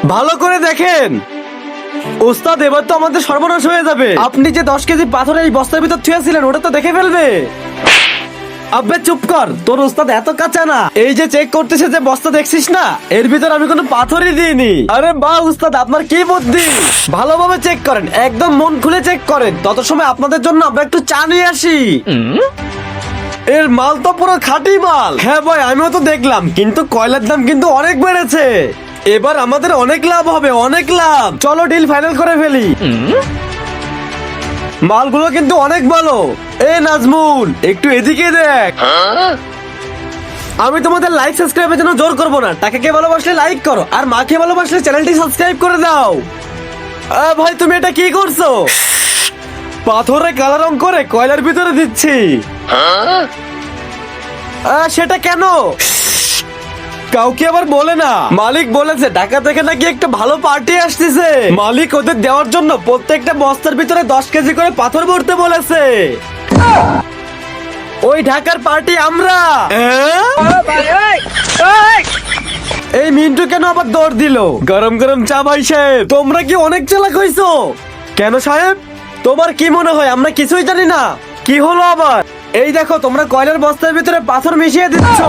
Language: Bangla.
ভালো করে দেখেন ওস্তাদ, এবার তো আমাদের সর্বনাশ হয়ে যাবে। আপনি যে 10 কেজি পাথর এই বস্তার ভিতর থুয়েছিলেন ওটা তো দেখে ফেলবে। আব্বে চুপ কর, তোর ওস্তাদ এত কাঁচা না। এই যে চেক করতেছে যে বস্তা দেখছিস না, এর ভিতর আমি কোনো পাথরই দিইনি। আরে বাহ উস্তাদ, আপনার কি বুদ্ধি। ভালোভাবে চেক করেন, একদম মন খুলে চেক করেন। তত সময় আপনাদের জন্য আমরা একটু চা নিয়ে আসি। এর মাল তো পুরো খাঁটি মাল। হ্যাঁ ভাই, আমিও তো দেখলাম, কিন্তু কয়লার দাম কিন্তু অনেক বেড়েছে। এবার আমাদের অনেক লাভ হবে, অনেক লাভ। চলো ডিল ফাইনাল করে ফেলি। মালগুলো কিন্তু অনেক ভালো। এ নাজমুল, একটু এদিকে দেখ। আমি তোমাদের লাইক সাবস্ক্রাইবের জন্য জোর করবো না। টাকাকে ভালোবাসলে লাইক করো, আর মাকে ভালোবাসলে চ্যানেলটি সাবস্ক্রাইব করে দাও। ভাই তুমি এটা কি করছো? পাথরে কালো রং করে কয়লার ভিতরে দিচ্ছি। সেটা কেন? কাউকে আবার বলে না। মালিক বলেছে ঢাকা থেকে নাকি একটা ভালো পার্টি আসতেছে। মালিক ওদের দেওয়ার জন্য প্রত্যেকটা বস্তার ভিতরে 10 কেজি করে পাথর ভরতে বলেছে। ওই ঢাকার পার্টি আমরা। এই মিন্টু কেন আবার দৌড় দিল? গরম গরম চা ভাই সাহেব। তোমরা কি অনেক চালাক হইছো? কেন সাহেব, তোমার কি মনে হয় আমরা কিছুই জানি না? কি হলো আবার? এই দেখো, তোমরা কয়লার বস্তার ভিতরে পাথর মিশিয়ে দিচ্ছ।